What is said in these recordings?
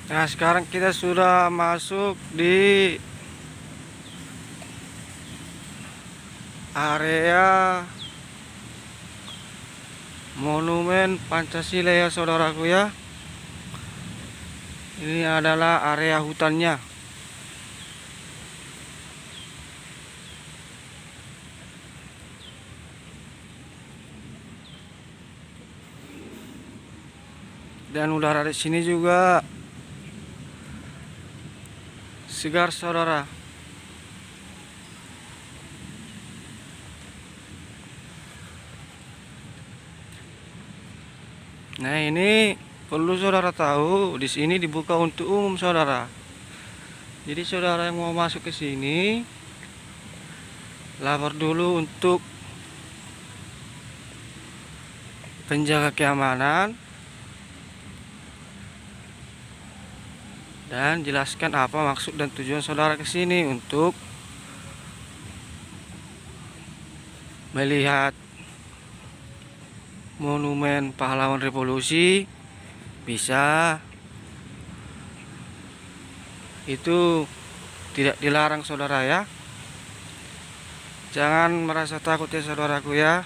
Nah, sekarang kita sudah masuk di area Monumen Pancasila ya saudaraku ya. Ini adalah area hutannya. Dan udara di sini juga segar saudara. Nah, ini perlu saudara tahu, di sini dibuka untuk umum saudara. Jadi saudara yang mau masuk ke sini, lapor dulu untuk penjaga keamanan dan jelaskan apa maksud dan tujuan saudara ke sini untuk melihat monumen pahlawan revolusi. Bisa, itu tidak dilarang saudara ya. Jangan merasa takut ya saudaraku ya.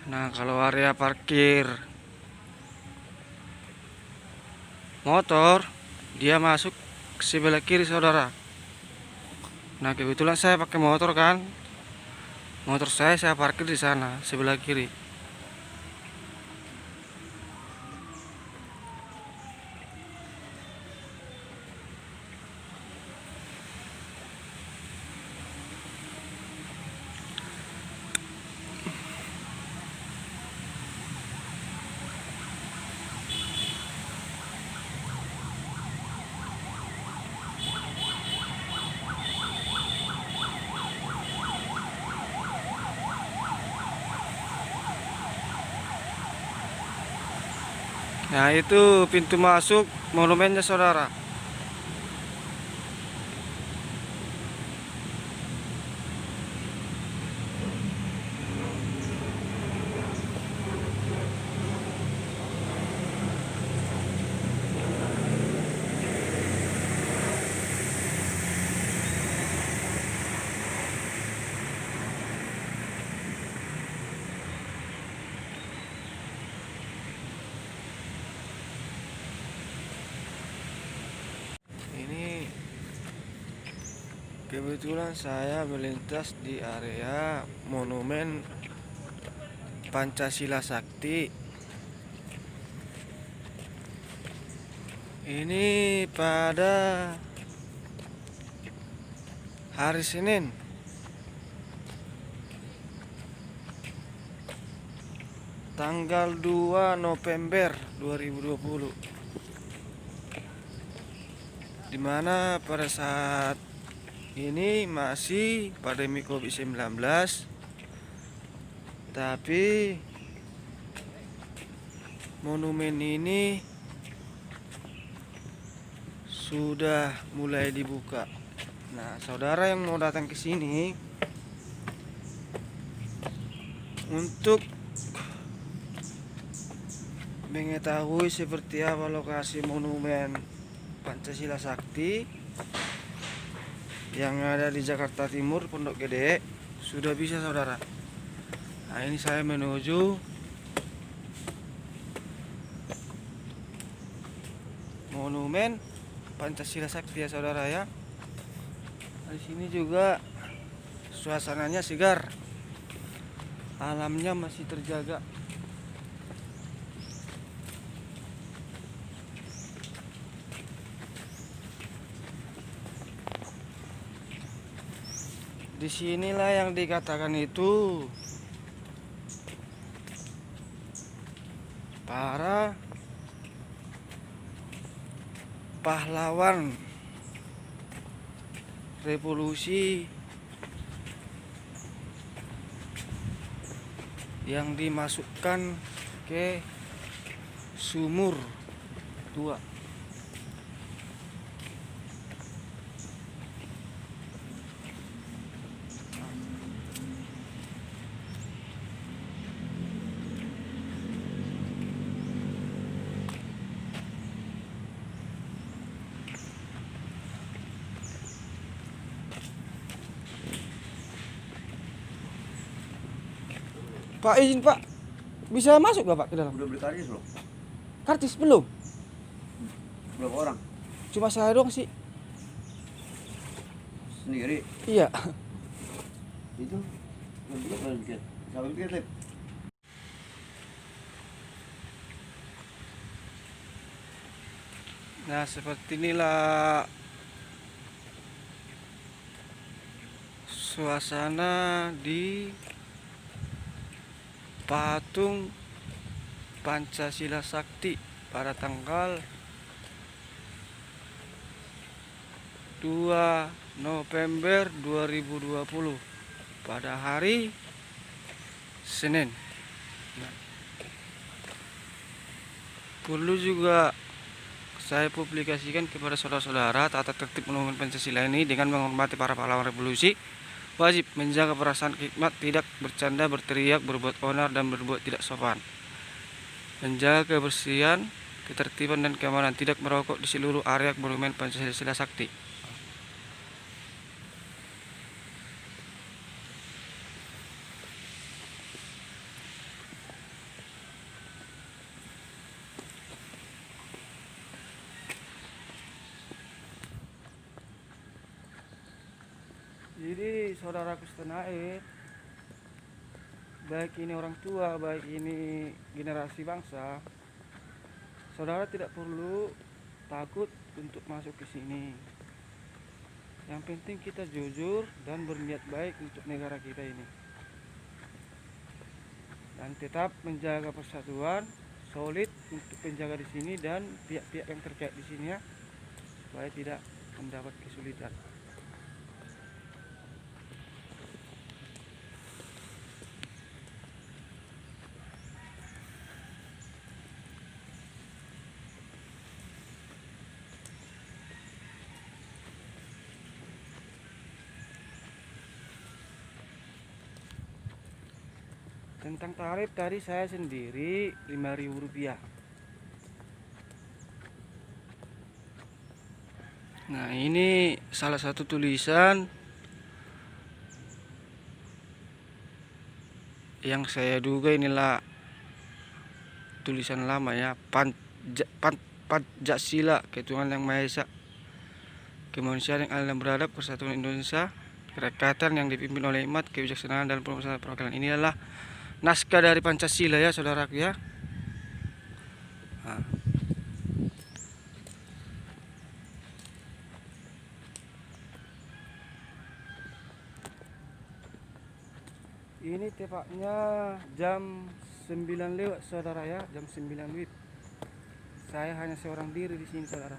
Nah, kalau area parkir motor, dia masuk ke sebelah kiri saudara. Nah, kebetulan saya pakai motor kan. Motor saya parkir di sana sebelah kiri. Nah, itu pintu masuk monumennya saudara. Ini kebetulan saya melintas di area monumen Pancasila Sakti. Ini pada hari Senin tanggal 2 November 2020, dimana pada saat ini masih pandemi COVID-19, tapi monumen ini sudah mulai dibuka. Nah, saudara yang mau datang ke sini untuk mengetahui seperti apa lokasi monumen Pancasila Sakti yang ada di Jakarta Timur, Pondok Gede, sudah bisa saudara. Nah, ini saya menuju monumen Pancasila Sakti ya saudara ya. Di sini juga suasananya segar, alamnya masih terjaga. Disinilah yang dikatakan itu para pahlawan revolusi yang dimasukkan ke sumur tua. Pak, izin Pak, bisa masuk gak Pak ke dalam? Udah beli karcis belum? Kartis belum? Berapa orang? Cuma saya doang sih. Sendiri? Iya. Itu? Belum bikin. Siapa bikin, Lip? Nah, seperti inilah suasana di patung Pancasila Sakti pada tanggal 2 November 2020 pada hari Senin. Nah, perlu juga saya publikasikan kepada saudara-saudara, tata tertib monumen Pancasila ini dengan menghormati para pahlawan revolusi wajib menjaga perasaan hikmat, tidak bercanda, berteriak, berbuat onar, dan berbuat tidak sopan. Menjaga kebersihan, ketertiban, dan keamanan, tidak merokok di seluruh area monumen Pancasila Sakti. Jadi saudaraku setanah air, baik ini orang tua, baik ini generasi bangsa, saudara tidak perlu takut untuk masuk ke sini. Yang penting kita jujur dan berniat baik untuk negara kita ini, dan tetap menjaga persatuan, solid untuk penjaga di sini dan pihak-pihak yang terkait di sini ya, supaya tidak mendapat kesulitan. Tentang tarif tadi saya sendiri Rp5.000. Nah, ini salah satu tulisan yang saya duga inilah tulisan lama ya, Pancasila, Ketuhanan Yang Maha Esa, kemanusiaan yang adil dan beradab, persatuan Indonesia, kerekatan yang dipimpin oleh hikmat, kebijaksanaan, dan perwakilan. Ini adalah naskah dari Pancasila ya saudaraku ya. Nah, ini tepatnya jam 9 lewat saudara ya, jam 9 lewat. Saya hanya seorang diri di sini saudara.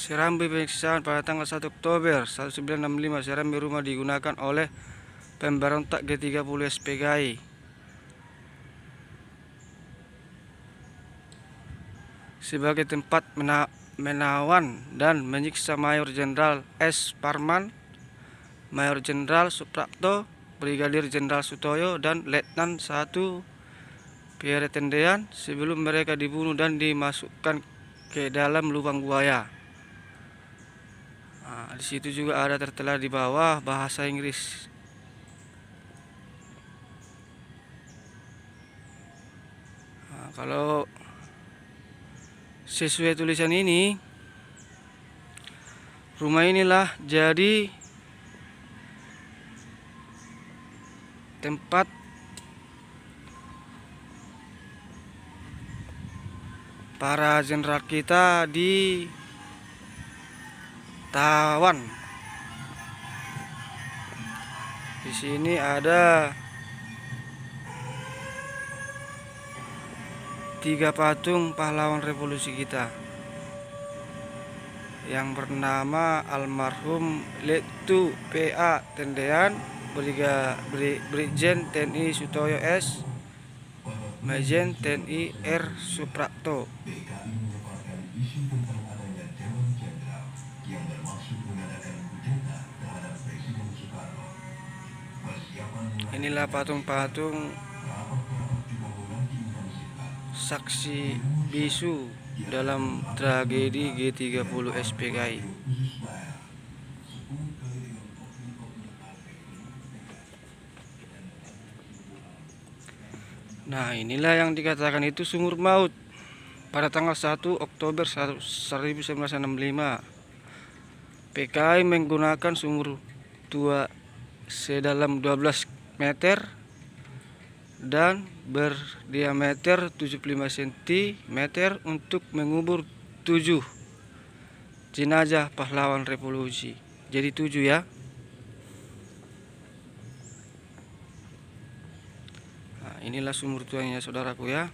Serambi penyiksaan pada tanggal 1 Oktober 1965. Serambi rumah digunakan oleh pemberontak G30 SPKI sebagai tempat menawan dan menyiksa Mayor Jenderal S. Parman, Mayor Jenderal Suprapto, Brigadir Jenderal Sutoyo, dan Letnan 1 Pierre Tendean sebelum mereka dibunuh dan dimasukkan ke dalam lubang buaya. Nah, di situ juga ada tertera di bawah bahasa Inggris. Nah, kalau sesuai tulisan ini, rumah inilah jadi tempat para jenderal kita ditawan. Di sini ada 3 patung pahlawan revolusi kita yang bernama almarhum Letu P.A. Tendean, Brigjen TNI Sutoyo S, Majen TNI R. Suprapto. Inilah patung-patung saksi bisu dalam tragedi G30 SPKI. Nah, inilah yang dikatakan itu sumur maut pada tanggal 1 Oktober 1965. PKI menggunakan sumur tua sedalam 12 meter dan berdiameter 75 cm untuk mengubur 7 jenazah pahlawan revolusi. Jadi 7 ya. Nah, inilah sumur tuanya saudaraku ya.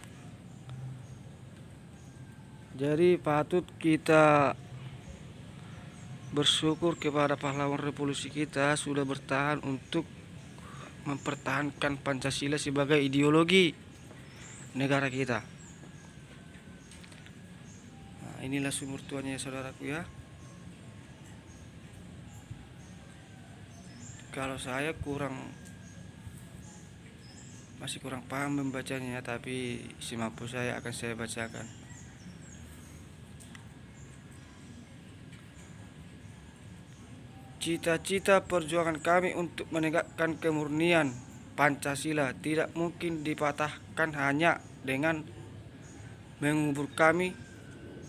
Jadi patut kita bersyukur kepada pahlawan revolusi kita sudah bertahan untuk mempertahankan Pancasila sebagai ideologi negara kita. Nah, inilah sumur tuanya saudaraku ya. Kalau saya masih kurang paham membacanya, tapi semampu saya akan saya bacakan. Cita-cita perjuangan kami untuk menegakkan kemurnian Pancasila tidak mungkin dipatahkan hanya dengan mengubur kami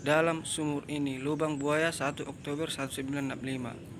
dalam sumur ini. Lubang Buaya 1 Oktober 1965.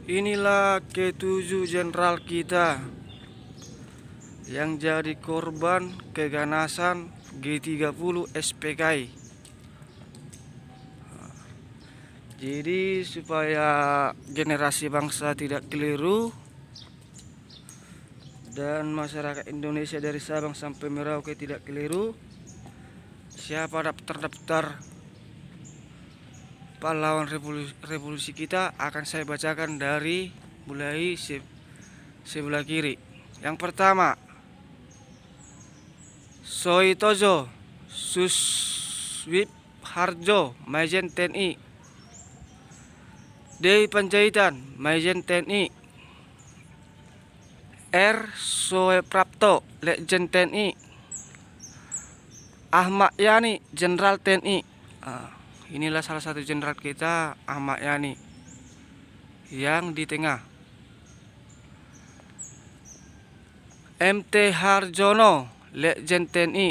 Inilah ketujuh jenderal kita yang jadi korban keganasan G30 SPKI. Jadi supaya generasi bangsa tidak keliru dan masyarakat Indonesia dari Sabang sampai Merauke tidak keliru, siapa daftar pahlawan revolusi kita akan saya bacakan dari mulai sebelah kiri. Yang pertama, Soitojo Suswip Harjo, Majen TNI. Dewi Panjaitan, Majen TNI. R. Soeprapto, Legend TNI. Ahmad Yani, Jenderal TNI. Inilah salah satu jenderal kita, Ahmad Yani, yang di tengah. MT Harjono, Legend TNI.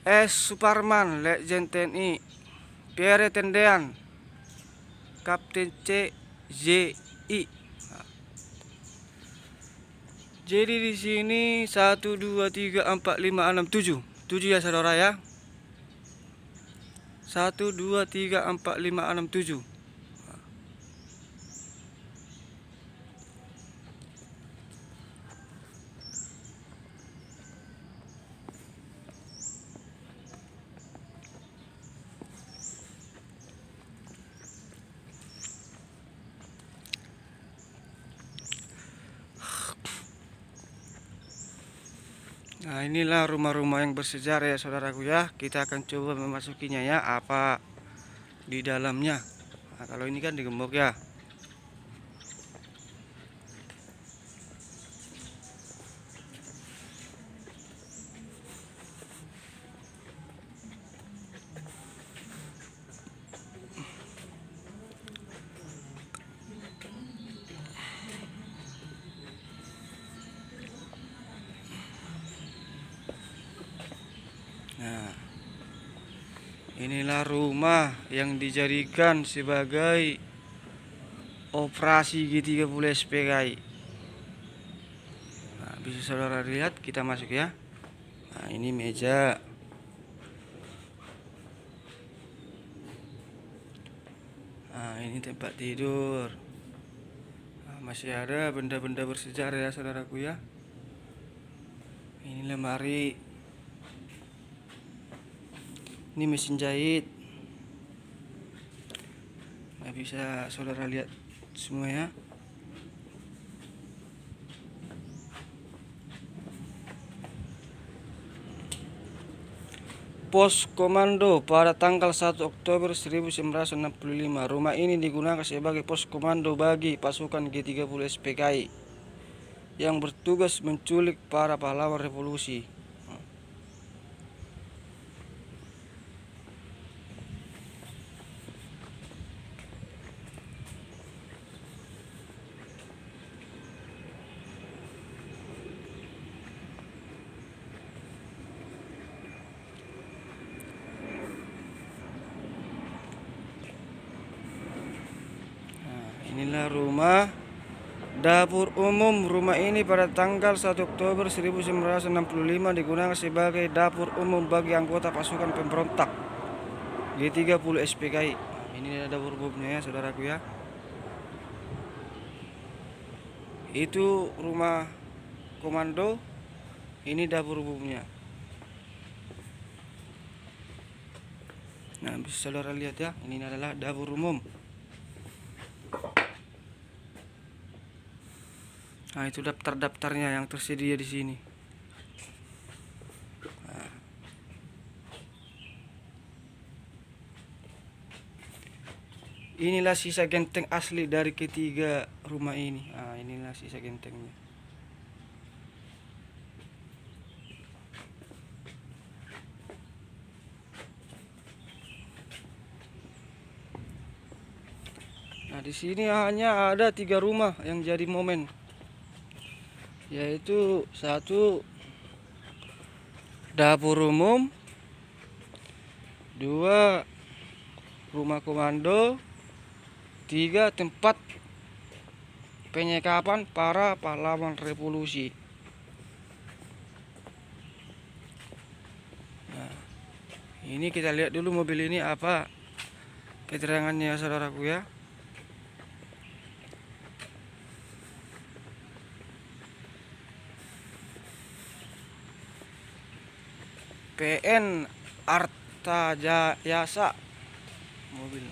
S. Suparman, Legend TNI. Pierre Tendean, Kapten CJI. Jadi di sini 1 2 3 4 5 6 7. 7 ya saudara ya. 1 2 3 4 5 6 7. Nah, inilah rumah-rumah yang bersejarah ya saudaraku ya. Kita akan coba memasukinya ya, apa di dalamnya. Nah, kalau ini kan digembok ya. Nah, inilah rumah yang dijadikan sebagai operasi G30 SPKI. Nah, bisa saudara lihat, kita masuk ya. Nah, ini meja. Nah, ini tempat tidur. Nah, Masih ada benda-benda bersejarah ya saudaraku ya. Ini lemari. Ini mesin jahit. Nah, bisa saudara lihat semua ya. Pos komando pada tanggal 1 Oktober 1965. Rumah ini digunakan sebagai pos komando bagi pasukan G30 SPKI yang bertugas menculik para pahlawan revolusi. Inilah rumah dapur umum. Rumah ini pada tanggal 1 Oktober 1965 digunakan sebagai dapur umum bagi anggota pasukan pemberontak G30 SPKI. Ini ada dapur umumnya ya saudaraku ya. Itu rumah komando, ini dapur umumnya. Nah, bisa saudara lihat ya, ini adalah dapur umum. Nah, itu daftar-daftarnya yang tersedia di sini. Nah. Inilah sisa genteng asli dari ketiga rumah ini. Nah, inilah sisa gentengnya. Nah, di sini hanya ada 3 rumah yang jadi momen, yaitu 1 dapur umum, 2 rumah komando, 3 tempat penyekapan para pahlawan revolusi. Nah, ini kita lihat dulu mobil ini apa keterangannya saudaraku ya. PN Arta Jasa mobil.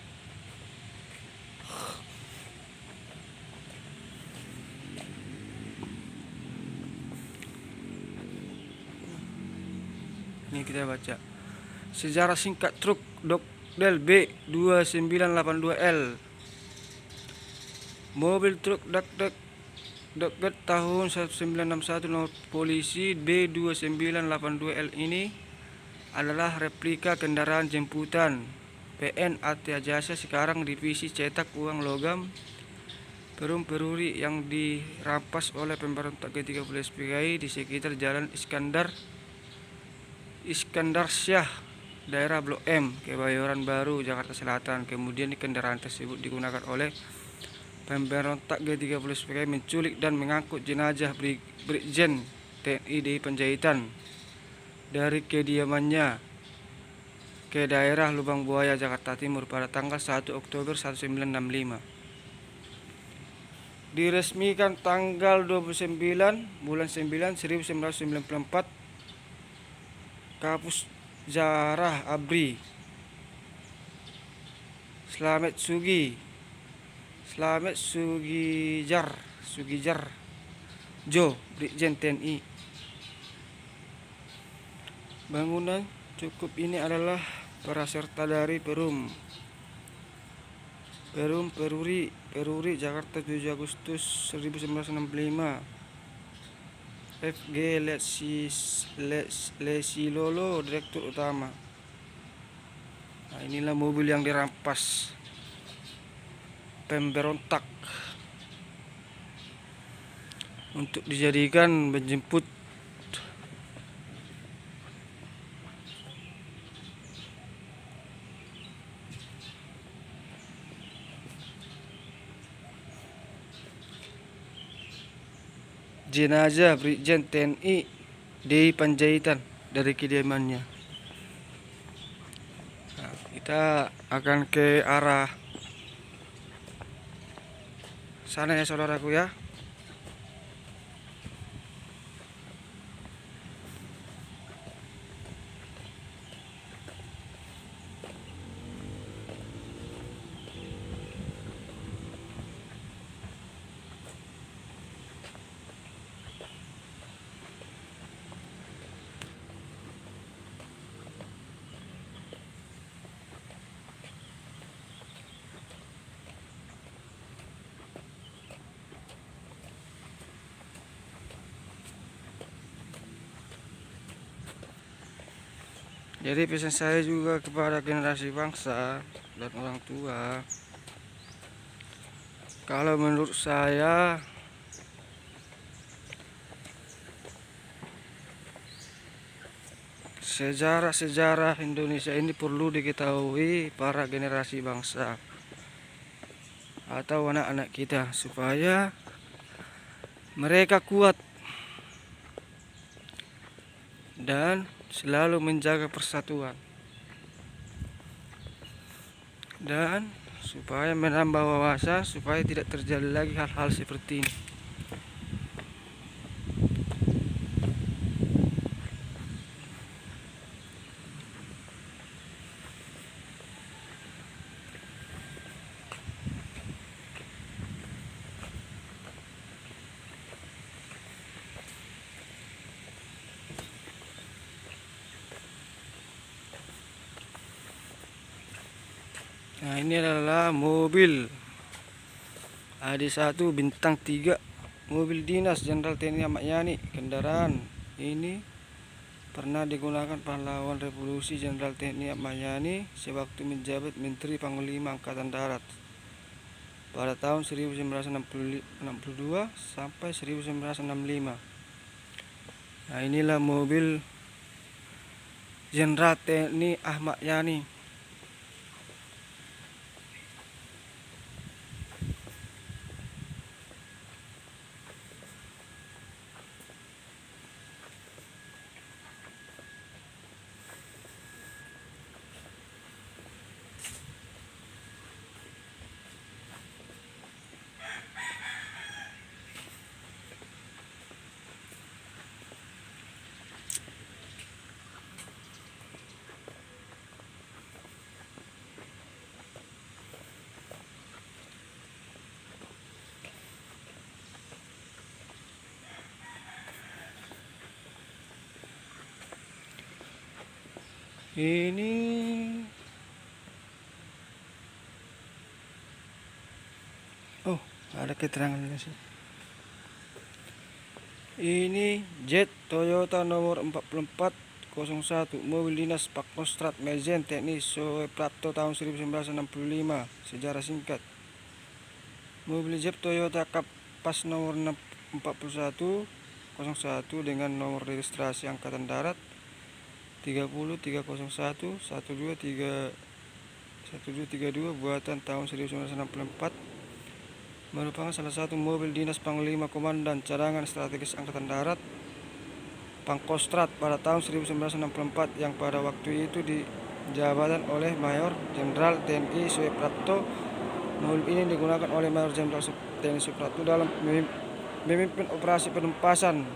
Ini kita baca sejarah singkat truk Dokdel B2982L. Mobil truk Dokdel tahun 1961 nomor polisi B2982L ini adalah replika kendaraan jemputan PN Arta Jasa sekarang divisi cetak uang logam Perum Peruri yang dirampas oleh pemberontak G30 SPKI di sekitar Jalan Iskandar Syah, daerah Blok M, Kebayoran Baru, Jakarta Selatan. Kemudian kendaraan tersebut digunakan oleh pemberontak G30 SPKI menculik dan mengangkut jenazah Brigjen TNI di Panjaitan dari kediamannya ke daerah Lubang Buaya, Jakarta Timur pada tanggal 1 Oktober 1965. Diresmikan tanggal 29 bulan 9 1994. Kapus Jarah Abri Slamet Sugijar Jo, Brigjen TNI. Bangunan cukup ini adalah praserta dari Perum Peruri, Jakarta 7 Agustus 1965. FG Lesilolo, Direktur Utama. Nah, inilah mobil yang dirampas pemberontak untuk dijadikan menjemput jenazah Brigjen TNI di Panjaitan dari kediamannya. Nah, kita akan ke arah sana ya saudaraku ya. Jadi pesan saya juga kepada generasi bangsa dan orang tua, kalau menurut saya sejarah-sejarah Indonesia ini perlu diketahui para generasi bangsa atau anak-anak kita supaya mereka kuat dan selalu menjaga persatuan dan supaya menambah wawasan supaya tidak terjadi lagi hal-hal seperti ini. Nah, ini adalah mobil AD1 bintang 3, mobil dinas Jenderal TNI Ahmad Yani. Kendaraan ini pernah digunakan pahlawan revolusi Jenderal TNI Ahmad Yani sewaktu menjabat Menteri Panglima Angkatan Darat pada tahun 1962 sampai 1965. Nah, inilah mobil Jenderal TNI Ahmad Yani. Ini ada keterangan sih. Ini Jet Toyota nomor 4401, mobil dinas Pakostrat Mejen TNI Soeprapto tahun 1965. Sejarah singkat. Mobil Jet Toyota Kapas nomor 4101 dengan nomor registrasi Angkatan Darat 30301 1232 buatan tahun 1964 merupakan salah satu mobil dinas Panglima Komandan Cadangan Strategis Angkatan Darat Pangkostrat pada tahun 1964 yang pada waktu itu dijabatan oleh Mayor Jenderal TNI Soeprapto. Mobil ini digunakan oleh Mayor Jenderal TNI Soeprapto dalam memimpin operasi penumpasan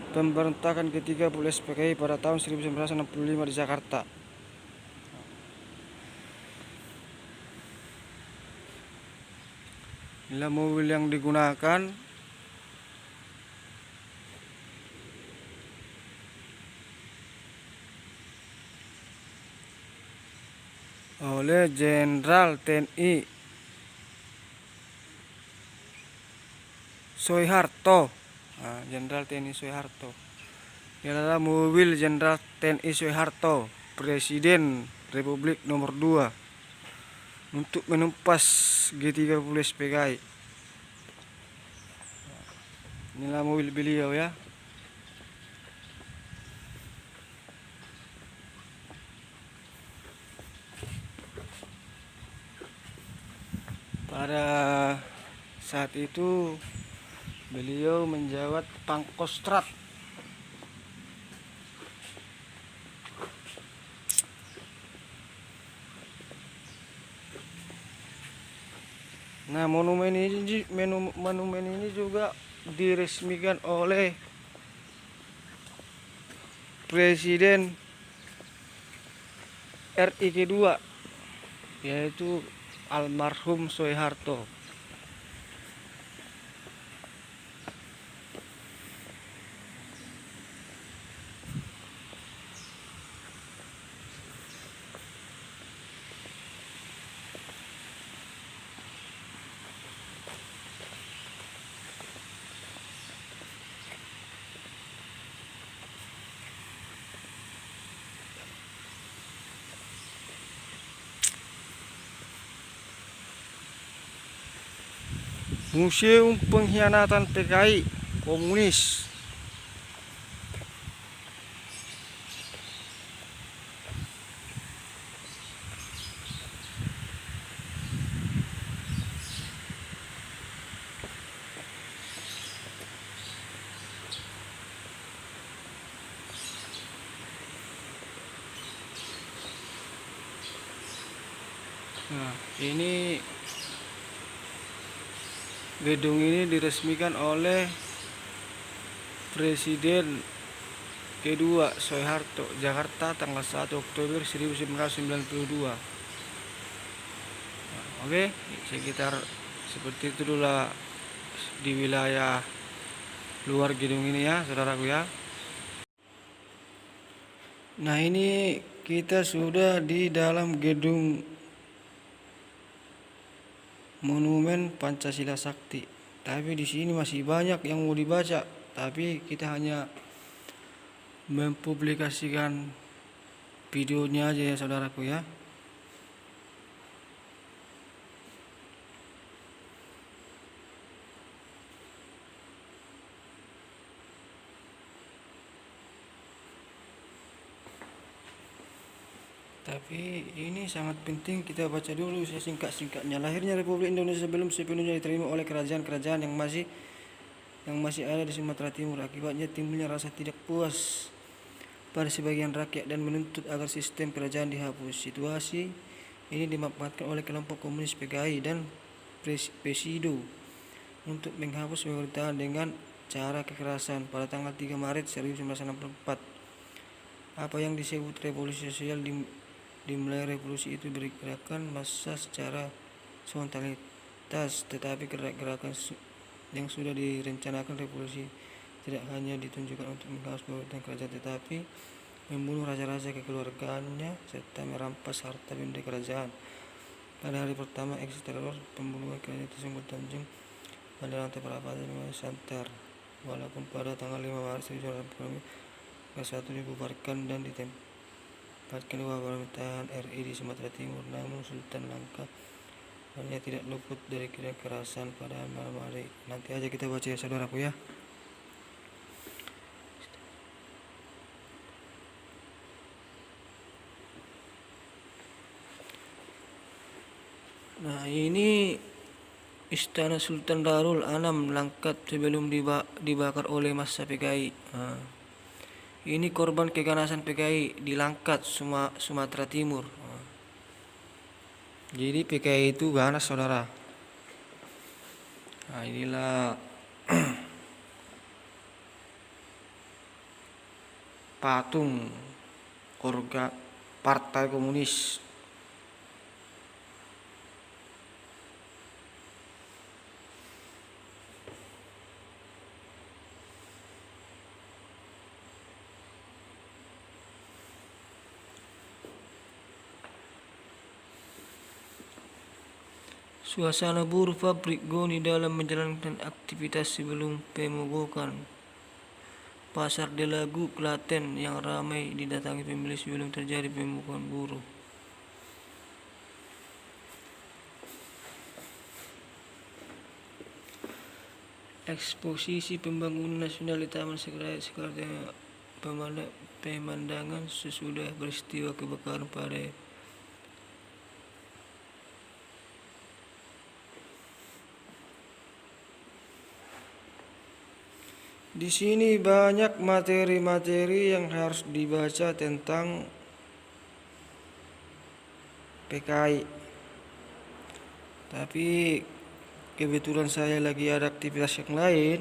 pemberontakan ke-30 SPKI pada tahun 1965 di Jakarta. Inilah mobil yang digunakan oleh Jenderal TNI Soeharto. Jenderal TNI Soeharto. Ini adalah mobil Jenderal TNI Soeharto, Presiden Republik nomor 2, untuk menumpas G30 SPKI. Inilah mobil beliau ya. Pada saat itu beliau menjabat Pangkostrat. Nah, monumen ini juga diresmikan oleh Presiden RI kedua, yaitu almarhum Soeharto. Museum Pengkhianatan PKI Komunis. Nah, ini gedung ini diresmikan oleh Presiden kedua Soeharto, Jakarta, tanggal 1 Oktober 1992. Nah, oke, sekitar seperti itu dulu di wilayah luar gedung ini ya, saudaraku ya. Nah, ini kita sudah di dalam gedung Monumen Pancasila Sakti. Tapi di sini masih banyak yang mau dibaca, tapi kita hanya mempublikasikan videonya aja ya, saudaraku ya. Tapi ini sangat penting kita baca dulu singkat-singkatnya. Lahirnya Republik Indonesia belum sepenuhnya diterima oleh kerajaan-kerajaan yang masih ada di Sumatera Timur. Akibatnya timbulnya rasa tidak puas pada sebagian rakyat dan menuntut agar sistem kerajaan dihapus. Situasi ini dimanfaatkan oleh kelompok komunis PKI dan Presido untuk menghapus pemerintahan dengan cara kekerasan. Pada tanggal 3 Maret 1964, apa yang disebut revolusi sosial dimulai. Revolusi itu bergerakan massa secara spontanitas, tetapi gerakan yang sudah direncanakan. Revolusi tidak hanya ditunjukkan untuk menghapus pemerintahan kerajaan, tetapi membunuh raja-raja kekeluargaannya serta merampas harta benda kerajaan. Pada hari pertama aksi teror pembunuhan kerajaan tersebut Tanjung pada lantai perapatan dengan Santer. Walaupun pada tanggal 5 Maret 1945 ke-1 dibubarkan dan ditempatkan dua pemerintahan RI di Sumatera Timur, namun Sultan Langka hanya tidak luput dari kekerasan pada malam hari. Nanti aja kita baca ya, saudaraku ya. Nah, ini Istana Sultan Darul Anam Langkat sebelum dibakar oleh massa PKI. Nah, ini korban keganasan PKI di Langkat, Sumatera Timur. Nah, jadi PKI itu ganas, saudara. Nah, inilah patung Partai Komunis. Suasana buruh pabrik Goni dalam menjalankan aktivitas sebelum pemogokan. Pasar Delagu, Klaten yang ramai didatangi pembeli sebelum terjadi pemogokan buruh. Eksposisi pembangunan nasional di Taman Sekarang pemandangan sesudah peristiwa kebakaran pada di sini banyak materi-materi yang harus dibaca tentang PKI. Tapi kebetulan saya lagi ada aktivitas yang lain,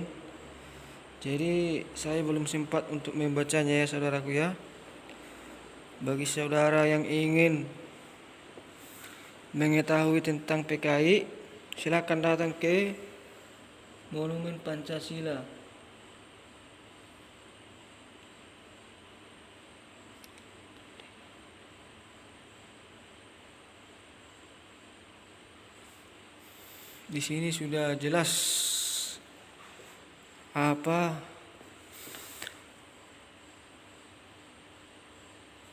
jadi saya belum sempat untuk membacanya ya saudaraku ya. Bagi saudara yang ingin mengetahui tentang PKI, silakan datang ke Monumen Pancasila. Di sini sudah jelas apa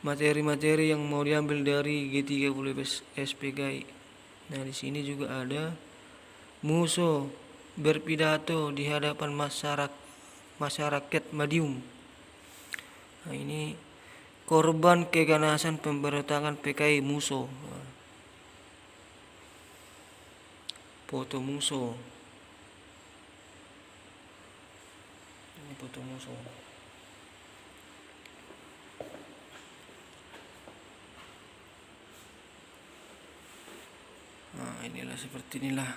materi-materi yang mau diambil dari G30 SPKI. Nah, di sini juga ada Musso berpidato di hadapan masyarakat Madiun. Nah, ini korban keganasan pemberontakan PKI Musso. Foto Musso. Ini foto Musso. Nah, inilah seperti inilah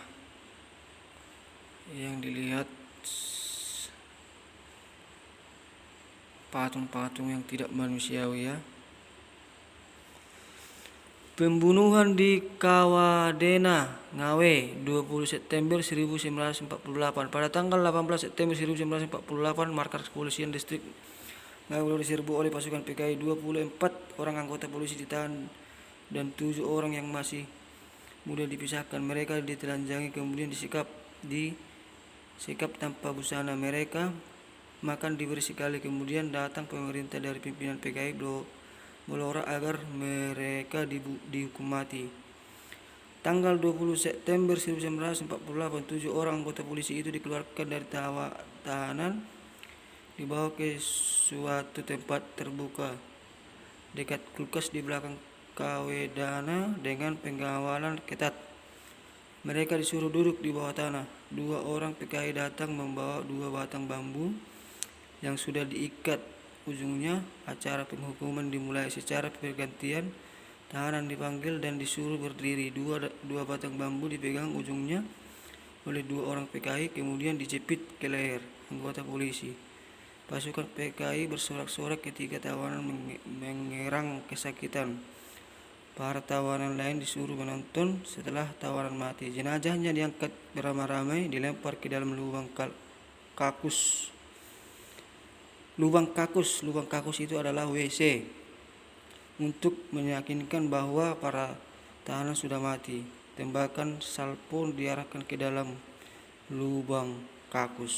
yang dilihat, patung-patung yang tidak manusiawi ya. Pembunuhan di Kawadena, Ngawe, 20 September 1948. Pada tanggal 18 September 1948, markas kepolisian distrik Ngawe diserbu oleh pasukan PKI. 24 orang anggota polisi ditahan dan 7 orang yang masih mudah dipisahkan. Mereka ditelanjangi kemudian disikap tanpa busana. Mereka makan diberi sekali. Kemudian datang pemerintah dari pimpinan PKI Blora agar mereka dihukum mati. Tanggal 20 September 1948, 7 orang anggota polisi itu dikeluarkan dari tahanan, dibawa ke suatu tempat terbuka dekat kulkas di belakang Kawedana dengan pengawalan ketat. Mereka disuruh duduk di bawah tanah. 2 orang PKI datang membawa 2 batang bambu yang sudah diikat ujungnya. Acara penghukuman dimulai secara bergantian. Tahanan dipanggil dan disuruh berdiri. Dua batang bambu dipegang ujungnya oleh 2 orang PKI, kemudian dijepit ke leher anggota polisi. Pasukan PKI bersorak-sorak ketika tawanan mengerang kesakitan. Para tawanan lain disuruh menonton setelah tawanan mati. Jenazahnya diangkat beramai-ramai, dilempar ke dalam lubang kakus. Lubang kakus itu adalah WC, untuk meyakinkan bahwa para tahanan sudah mati. Tembakan salpo diarahkan ke dalam lubang kakus.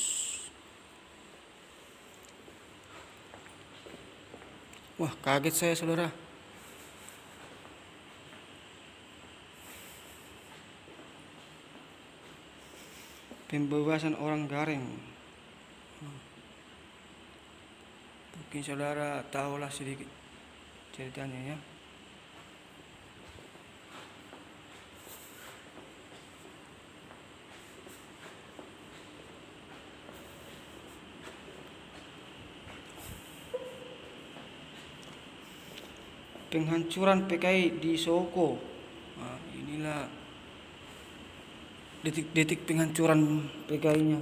Wah, kaget saya saudara. Pembebasan orang Gareng. Mungkin saudara tahulah sedikit ceritanya ya. Penghancuran PKI di Soko. Nah, inilah detik-detik penghancuran PKI-nya.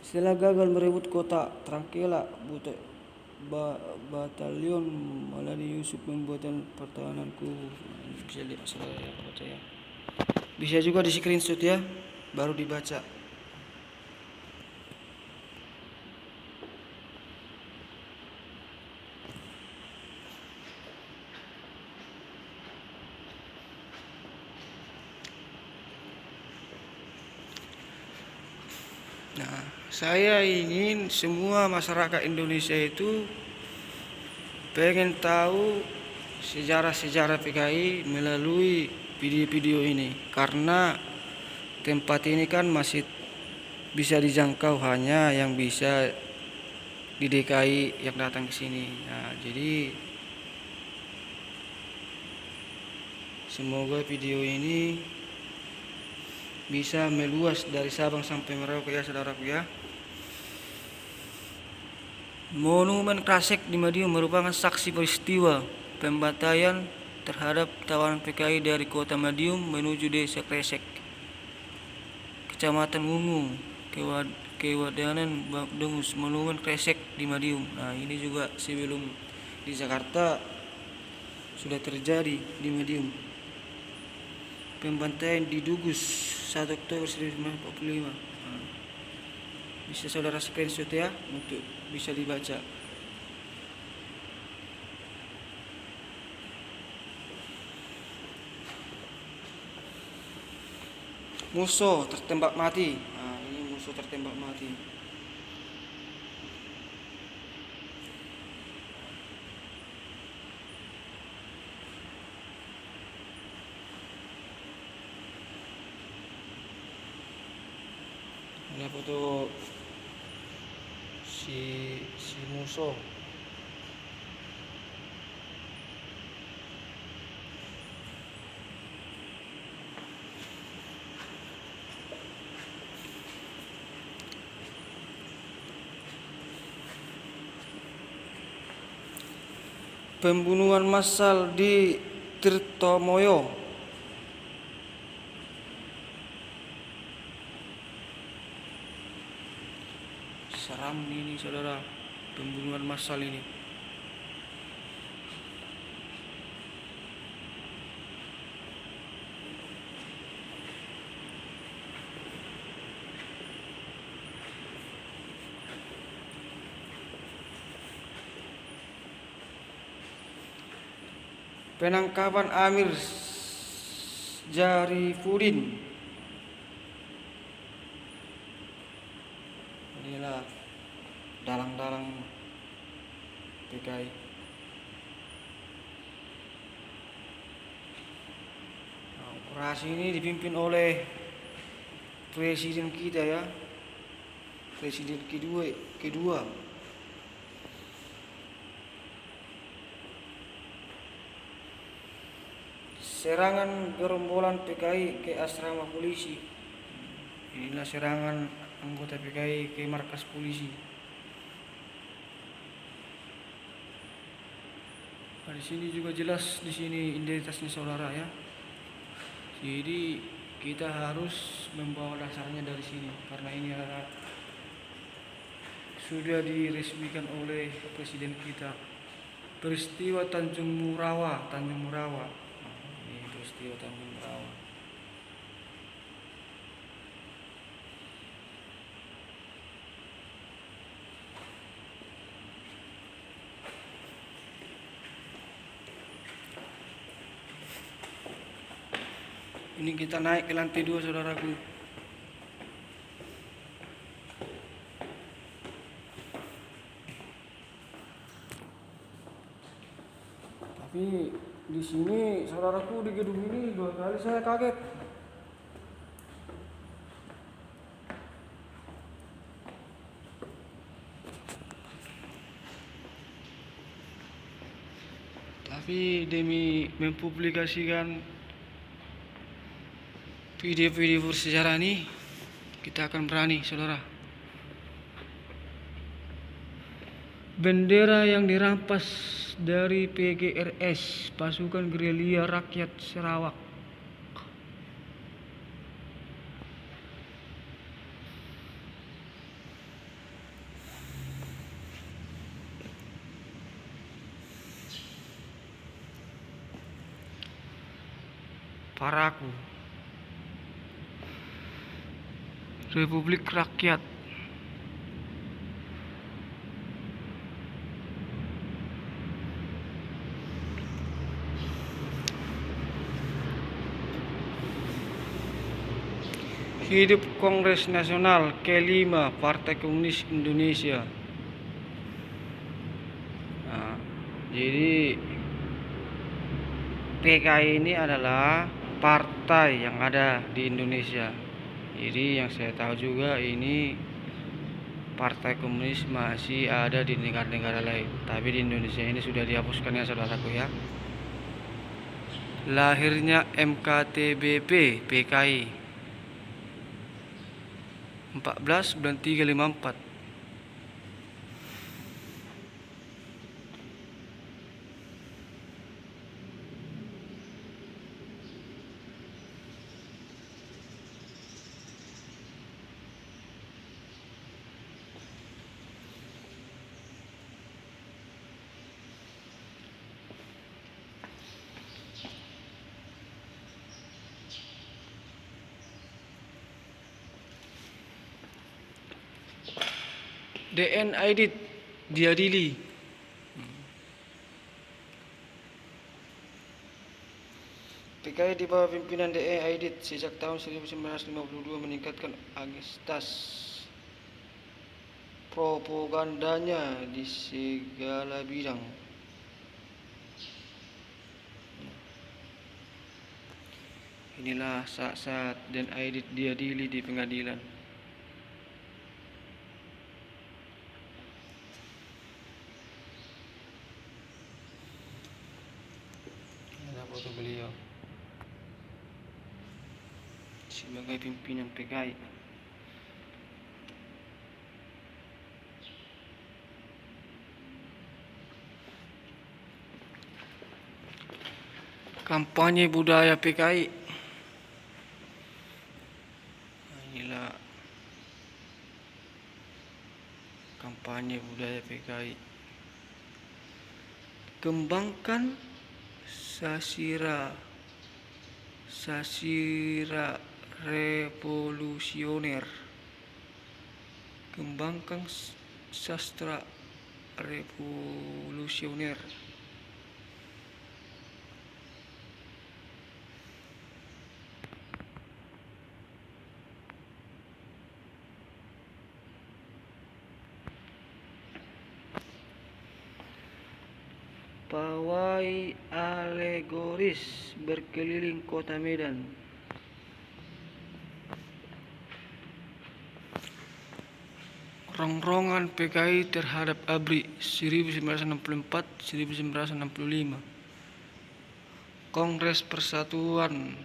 Setelah gagal merebut kota Trangkela, Batalion Maladi Yusuf pembuatan pertahananku. Bisa lihat saudara ya, baca ya. Bisa juga di screenshot ya, baru dibaca. Nah, saya ingin semua masyarakat Indonesia itu pengen tahu sejarah-sejarah PKI melalui video-video ini, karena tempat ini kan masih bisa dijangkau hanya yang bisa di DKI yang datang ke sini. Nah, jadi semoga video ini bisa meluas dari Sabang sampai Merauke ya saudaraku ya. Monumen Kresek di Madiun merupakan saksi peristiwa pembantaian terhadap tawanan PKI dari kota Madiun menuju desa Kresek. Kecamatan Ungu, Kewadanan, Dengus, Manungan, Kresek di Madiun. Nah, ini juga sebelum di Jakarta sudah terjadi di Madiun. Pembantaian di Dugus 1 Oktober 1945. Nah, bisa saudara screenshot ya untuk bisa dibaca. Musuh tertembak mati. Nah, ini musuh tertembak mati. Ini foto si musuh. Pembunuhan massal di Tirtomoyo. Seram ini saudara, pembunuhan massal ini. Penangkapan Amir Zarifudin. Inilah dalang-dalang PKI. Nah, operasi ini dipimpin oleh presiden kita ya, presiden kedua. Serangan gerombolan PKI ke asrama polisi. Inilah serangan anggota PKI ke markas polisi. Nah, di sini juga jelas di sini identitasnya saudara ya. Jadi kita harus membawa dasarnya dari sini karena ini adalah sudah diresmikan oleh presiden kita. Peristiwa Tanjung Murawa. Nah, ini peristiwa Tanjung Murawa. Ini kita naik ke lantai 2 saudaraku. Tapi di sini saudaraku, di gedung ini 2 kali saya kaget. Tapi demi mempublikasikan video-video bersejarah ini, kita akan berani saudara. Bendera yang dirampas dari PGRS, Pasukan Gerilya Rakyat Sarawak. Paraku, Republik Rakyat Hidup Kongres Nasional ke-5 Partai Komunis Indonesia. Nah, jadi PKI ini adalah partai yang ada di Indonesia. Jadi yang saya tahu juga ini partai komunis masih ada di negara-negara lain, tapi di Indonesia ini sudah dihapuskan ya saudaraku ya. Lahirnya MKTBP PKI 14/3/54. DN Aidit diadili. PKI di bawah pimpinan DN Aidit sejak tahun 1952 meningkatkan agitas propagandanya di segala bidang. Inilah saat-saat DN Aidit diadili di pengadilan. Ada foto beliau sebagai pimpinan PKI. Kampanye budaya PKI. Inilah kampanye budaya PKI. Kembangkan sasira revolusioner. Kembangkan sastra revolusioner. Pawai alegoris berkeliling kota Medan. Rongrongan PKI terhadap ABRI 1964-1965. Kongres Persatuan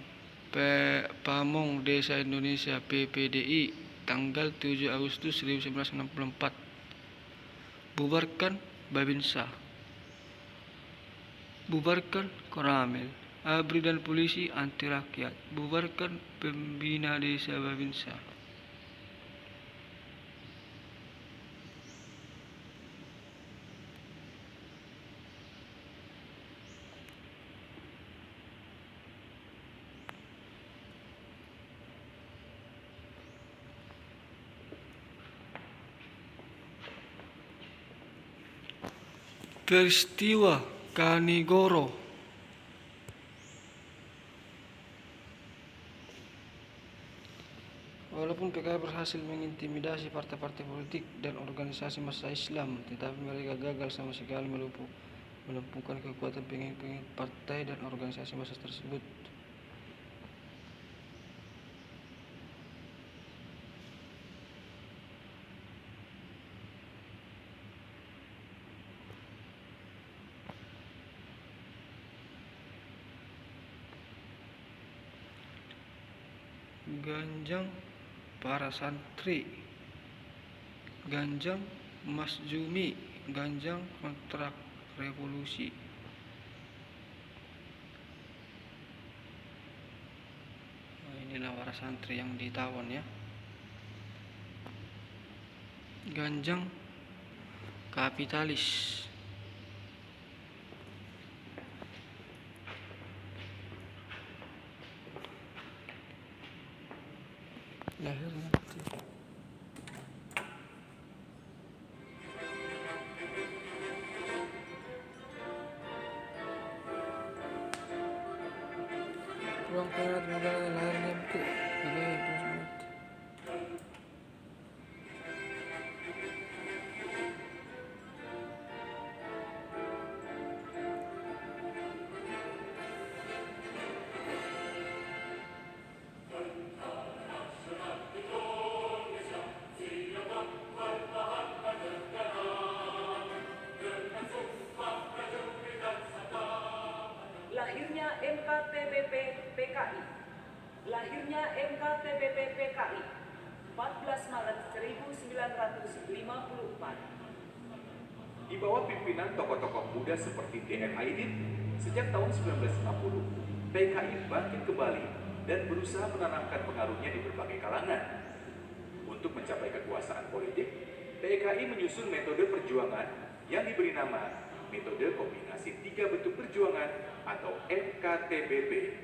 Pamong Desa Indonesia PPDI tanggal 7 Agustus 1964. Bubarkan Babinsa. Bubarkan Koramil. ABRI dan polisi anti rakyat. Bubarkan pembina desa Babinsa. Peristiwa Kanigoro. Walaupun PKI berhasil mengintimidasi partai-partai politik dan organisasi massa Islam, tetapi mereka gagal sama sekali melumpuhkan kekuatan pengikut partai dan organisasi massa tersebut. Ganjang para santri. Ganjang Mas Jumi. Ganjang kontrak revolusi. Nah, inilah para santri yang ditawan ya. Ganjang kapitalis. Lahirnya ruang perak negara lahirnya betul. Lahirnya MKTBP PKI. Lahirnya MKTBP PKI 14 Maret 1954. Di bawah pimpinan tokoh-tokoh muda seperti DN Aidit, sejak tahun 1960, PKI bangkit kembali dan berusaha menanamkan pengaruhnya di berbagai kalangan. Untuk mencapai kekuasaan politik, PKI menyusun metode perjuangan yang diberi nama Metode Kombinasi Tiga Bentuk Perjuangan atau MKTBP.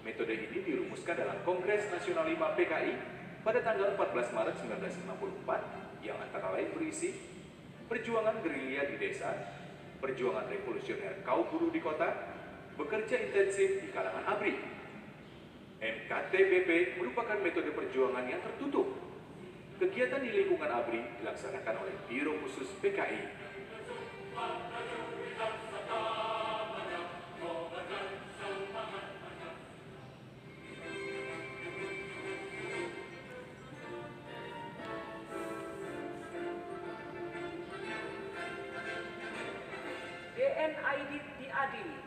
Metode ini dirumuskan dalam Kongres Nasional 5 PKI pada tanggal 14 Maret 1954 yang antara lain berisi perjuangan gerilya di desa, perjuangan revolusioner kaum buruh di kota, bekerja intensif di kalangan ABRI. MKTBP merupakan metode perjuangan yang tertutup. Kegiatan di lingkungan ABRI dilaksanakan oleh Biro Khusus PKI. DNID diadili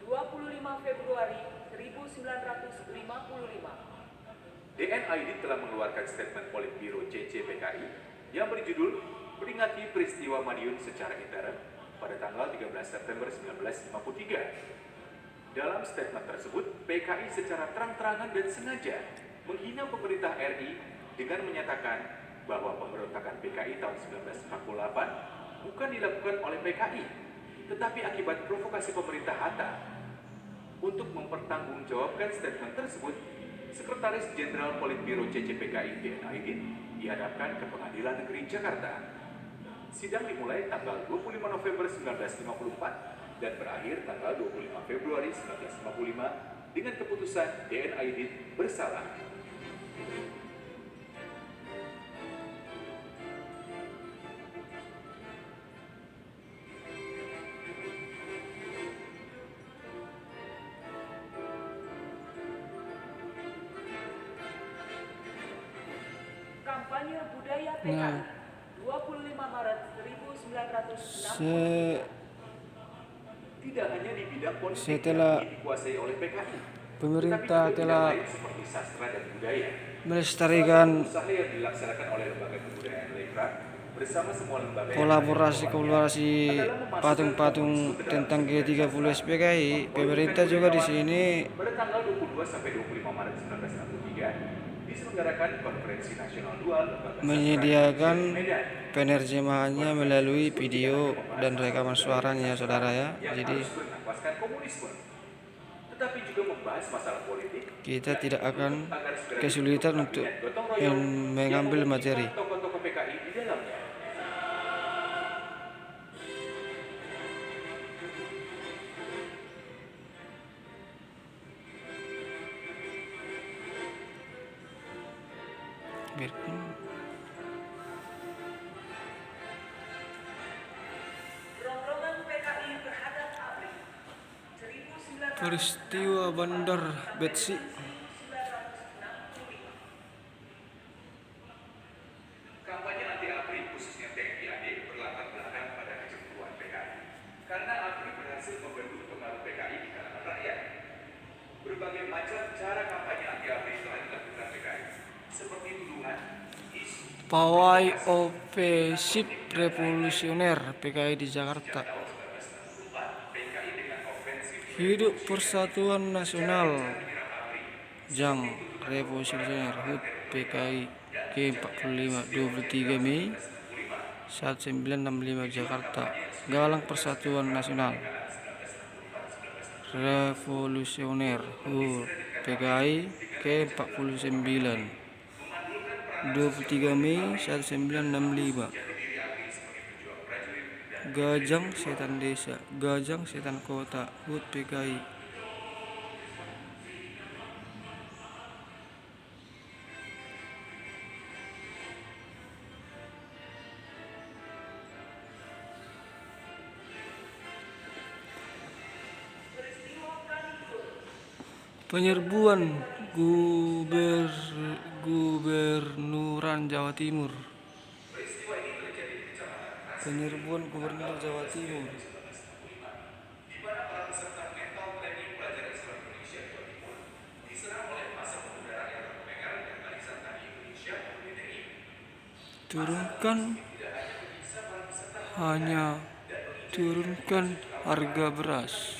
25 Februari 1955. DNID telah mengeluarkan statement Politbiro CCPKI yang berjudul Peringati Peristiwa Madiun secara intern pada tanggal 13 September 1953. Dalam statement tersebut, PKI secara terang-terangan dan sengaja menghina pemerintah RI dengan menyatakan bahwa pemberontakan PKI tahun 1948 bukan dilakukan oleh PKI, tetapi akibat provokasi pemerintah Hatta. Untuk mempertanggungjawabkan statement tersebut, Sekretaris Jenderal Politbiro CCPKI DNID dihadapkan ke Pengadilan Negeri Jakarta. Sidang dimulai tanggal 25 November 1954 dan berakhir tanggal 25 Februari 1955 dengan keputusan DNID bersalah. Kampanye Budaya PKI Nah. 25 Maret 1960. Tidak hanya di bidang politik Setelah yang dikuasai oleh PKI, pemerintah tetapi juga telah bidang lain seperti sastra dan budaya. melestarikan Usaha yang dilaksanakan oleh lembaga kebudayaan Lekra bersama semua lembaga yang kolaborasi patung-patung tentang G30 SPKI, pemerintah juga di sini pada tanggal 22 sampai 25 Maret 1963 diselenggarakan Konferensi Nasional Dual Lembaga Sastra menyediakan Medan penerjemahannya melalui video dan rekaman suaranya, saudara ya. yang Jadi harus bernafaskan komunisme, tetapi juga membahas masalah politik kita tidak akan agar segera kesulitan dibentuk untuk kabinet gotong royong mengambil yang materi. memungkinkan tokoh-tokoh PKI di dalamnya. Rongrongan PKI terhadap ABRI 1900. Peristiwa Bandar Betsi. Kampanye anti ABRI khususnya TNI AD berlatar belakang pada kecemburuan PKI karena ABRI berhasil membentuk pengaruh PKI di kalangan rakyat. Berbagai macam cara kampanye anti ABRI telah dilakukan PKI, seperti tuduhan, isu, Pawai Ofensif Revolusioner PKI di Jakarta. tahun 1964 PKI dengan ofensif Hidup Persatuan Nasional Jang Revolusioner HUT PKI G45 23 Mei 1965 Jakarta. Galang Persatuan Nasional Revolusioner HUT PKI G49 23 Mei 1965. Gajang Setan Desa, Gajang Setan Kota, HUT PKI. Penyerbuan Gubernuran Jawa Timur. Penyerbuan Gubernur Jawa Timur. Turunkan harga beras.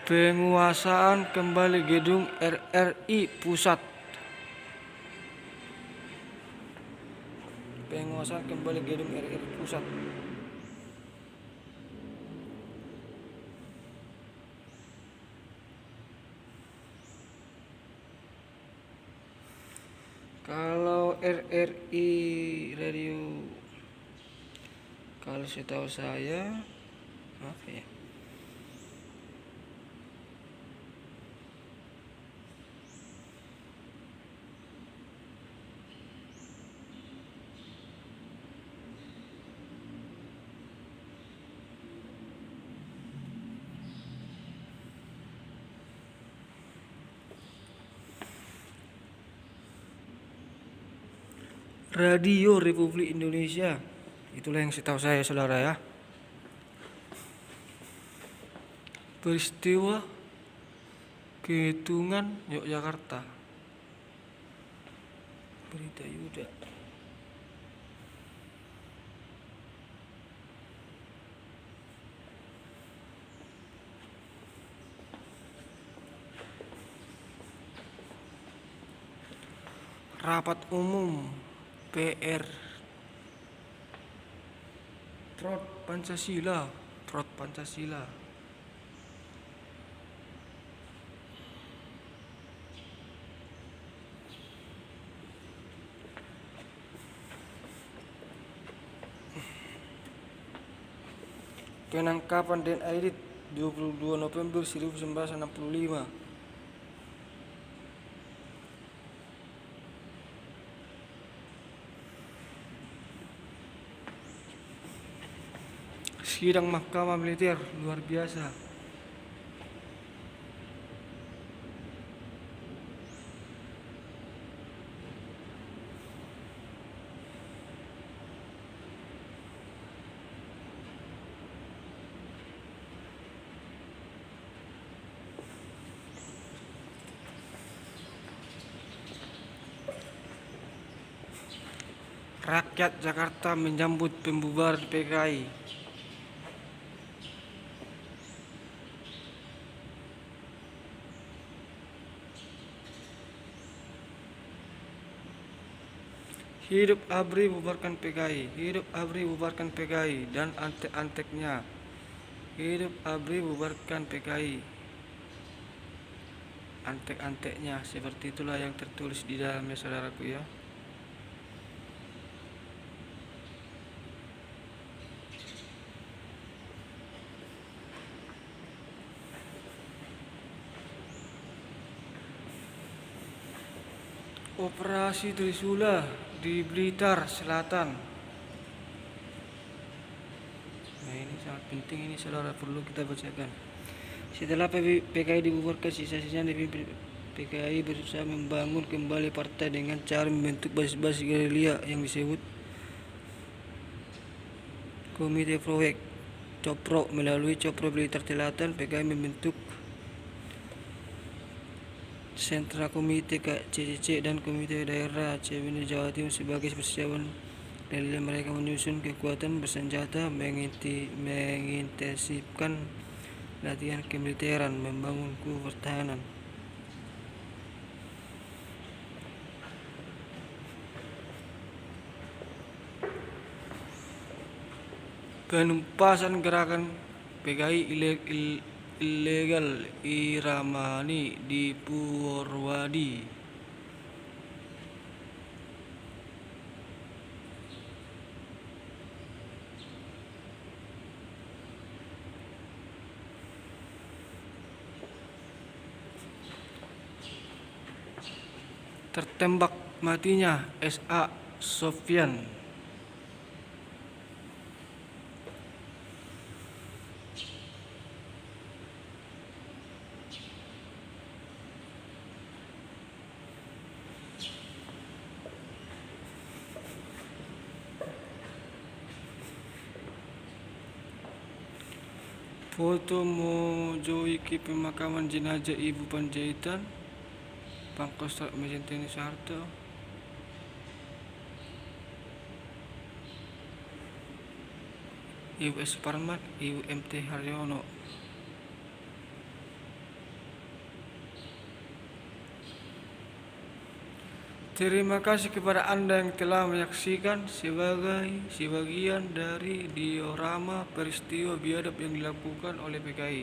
Penguasaan kembali gedung RRI Pusat. pemasangan kembali gedung RRI Pusat. Kalau RRI radio, kalau setahu saya apa ya? Radio Republik Indonesia. Itulah yang setahu saya, saudara ya. Peristiwa Kehitungan Yogyakarta. Berita Yuda. Rapat umum PR Prod Pancasila. Penangkapan Den Aidit 22 November 1965. Sidang Mahkamah Militer luar biasa. Rakyat Jakarta menyambut pembubaran PKI. Hidup ABRI, bubarkan PKI. Hidup ABRI, bubarkan PKI dan antek-anteknya. Hidup ABRI, bubarkan PKI. Antek-anteknya, seperti itulah yang tertulis di dalamnya, saudaraku ya. Operasi Trisula di Blitar Selatan. Nah, ini sangat penting, ini saudara, perlu kita bacakan. Setelah PKI dibubarkan, sisa-sisa dipimpin PKI berusaha membangun kembali partai dengan cara membentuk basis-basis gerilya yang disebut Komite Proyek Copro. Melalui Copro Blitar Selatan, PKI membentuk Sentra Komite KCCC dan Komite Daerah CBN Jawa Timur sebagai persiapan gerilya mereka menyusun kekuatan bersenjata, mengintensifkan latihan kemiliteran, membangun kubu pertahanan. Penumpasan gerakan PKI ilegal Iramani di Purwadi. Tertembak matinya SA Sofyan. Foto Mojoiki pemakaman jenazah Ibu Panjaitan, Pangkostrat Mejenteni Soeharto. Ibu S. Parmat, Ibu MT Haryono. Terima kasih kepada Anda yang telah menyaksikan sebagian dari diorama peristiwa biadab yang dilakukan oleh PKI.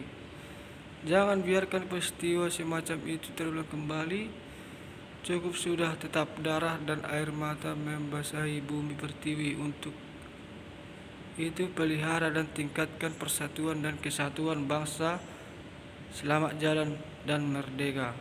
Jangan biarkan peristiwa semacam itu terulang kembali. Cukup sudah, tetap darah dan air mata membasahi bumi pertiwi. Untuk itu pelihara dan tingkatkan persatuan dan kesatuan bangsa. Selamat jalan dan merdeka.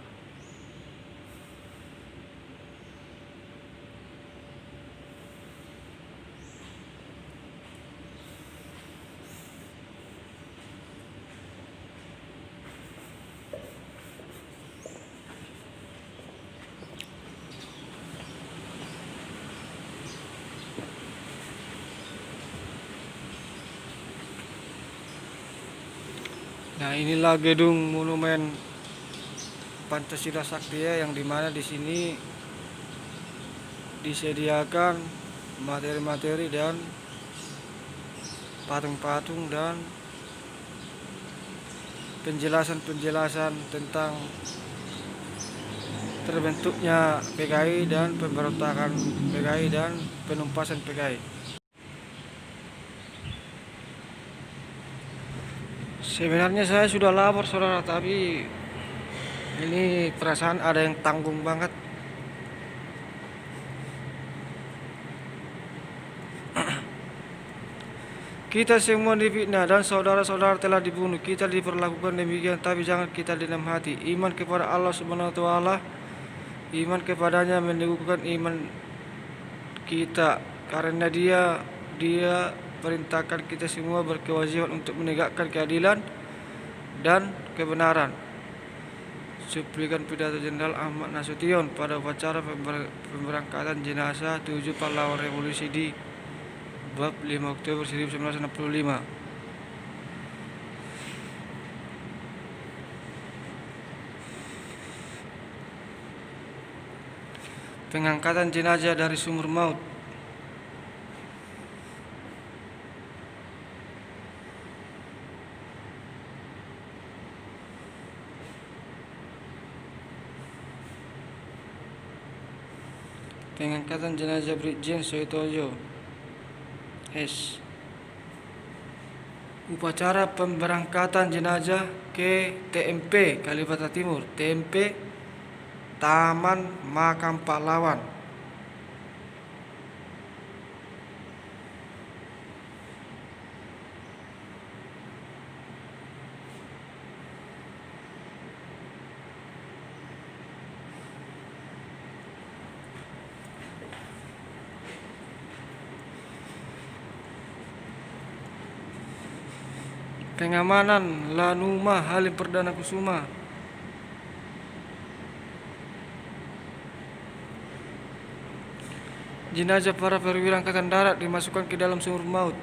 Nah, inilah gedung monumen Pancasila Saktia yang dimana di sini disediakan materi-materi dan patung-patung dan penjelasan-penjelasan tentang terbentuknya PKI dan pemberontakan PKI dan penumpasan PKI. Sebenarnya saya sudah lapor saudara, tapi ini perasaan ada yang tanggung banget. Kita semua difitnah dan saudara-saudara telah dibunuh. Kita diperlakukan demikian, tapi jangan kita dendam hati. Iman kepada Allah Subhanahu wa taala, iman kepadanya meneguhkan iman kita, karena dia perintahkan kita semua berkewajiban untuk menegakkan keadilan dan kebenaran. Cuplikan pidato Jenderal Ahmad Nasution pada upacara pemberangkatan jenazah 7 pahlawan revolusi di Bab 5 Oktober 1965. Pengangkatan jenazah dari sumur maut. Pengangkatan jenazah Brigjen Suitojo S. Upacara pemberangkatan jenazah ke TMP Kalimantan Timur, TMP Taman Makam Pahlawan. Pengamanan Lanuma Halim Perdana Kusuma. Jenazah para perwira angkatan darat dimasukkan ke dalam sumur maut.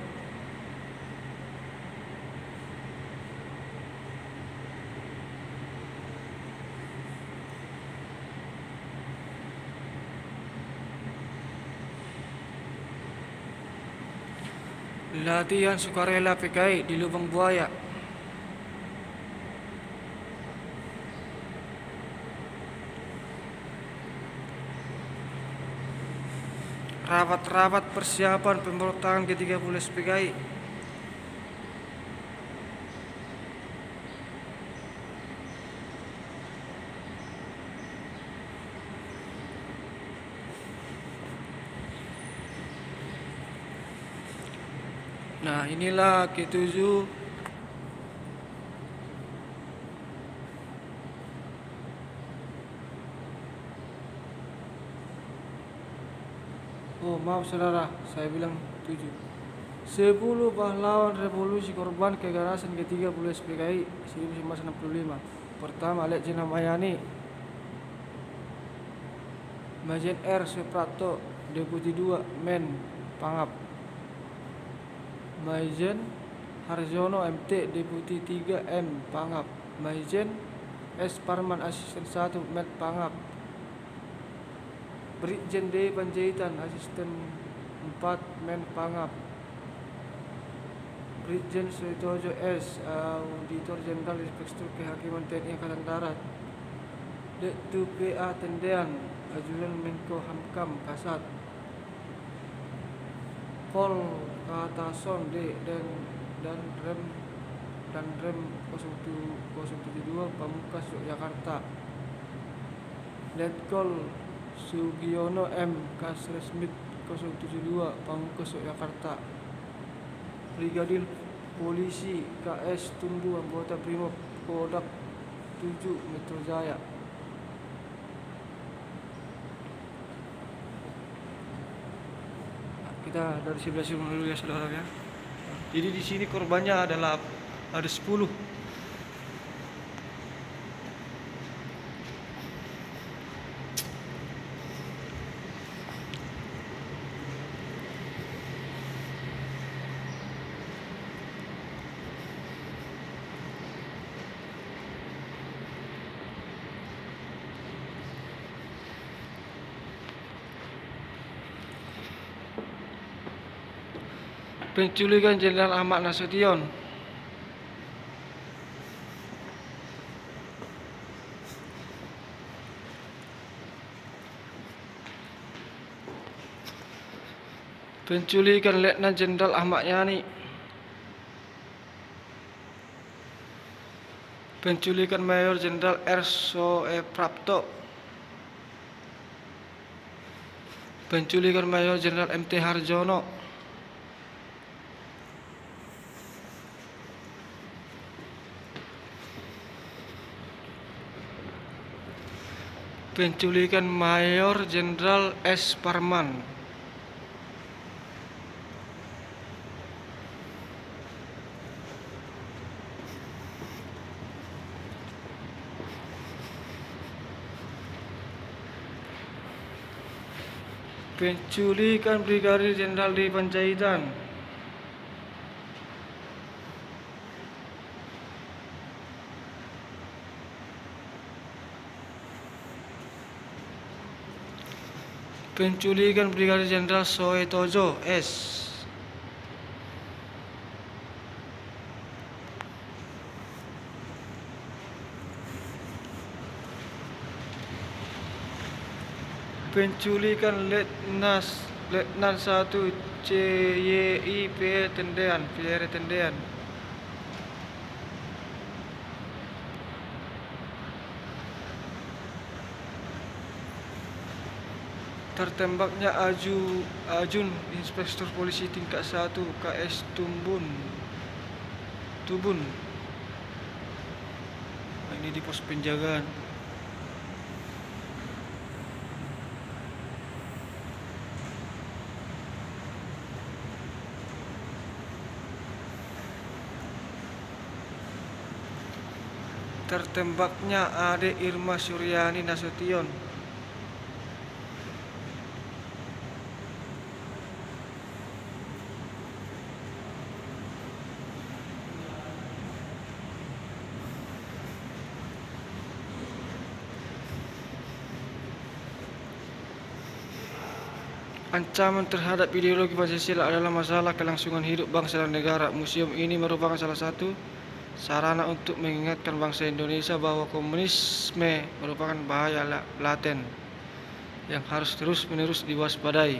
Latihan sukarela PKI di Lubang Buaya. Rapat-rapat persiapan pemberontakan ke-30 PKI. Nah, inilah ke-7 Oh, maaf saudara, saya bilang 7. 10 pahlawan revolusi korban kekerasan ke-30 PKI 1965. Pertama, Letjen Mayani, Majen R. Suprapto, Deputi 2 Men Pangap. Majen Harjono MT, Deputi 3 M Pangap. Majen S. Parman, Asisten 1 Met Pangap. Brigjen D. Panjaitan, Asisten 4 Men Pangap. Brigjen Suitojo S. Auditor Jenderal Inspektur Kehakiman TNI Angkatan Darat. Dektu PA Tendean, ajudan Menko Hamkam Kasat, Pol Katason D dan Rem 072 Pamungkas Yogyakarta, Letkol Sugiono M Kasresmit 072 Pamungkas Yogyakarta, Brigadir Polisi KS Tumbu anggota Brimob Kodak 7 Metro Jaya. Kita dari sebelah sini dulu ya saudara ya. Jadi di sini korbannya ada 10. Penculikan Jenderal Ahmad Nasution. Penculikan Letnan Jenderal Ahmad Yani. Penculikan Mayor Jenderal R. Soeprapto. Penculikan Mayor Jenderal MT Harjono. Penculikan Mayor Jenderal S. Parman. Penculikan Brigadir Jenderal D. Panjaitan. Penculikan Brigadir Jenderal Soetojo S. Penculikan Letnan 1 CYI Tendean. Tertembaknya Ajun Inspektur Polisi tingkat 1 KS Tubun. Nah, ini di pos penjagaan. Tertembaknya Ade Irma Suryani Nasution. Ancaman terhadap ideologi Pancasila adalah masalah kelangsungan hidup bangsa dan negara. Museum ini merupakan salah satu sarana untuk mengingatkan bangsa Indonesia bahwa komunisme merupakan bahaya laten yang harus terus-menerus diwaspadai.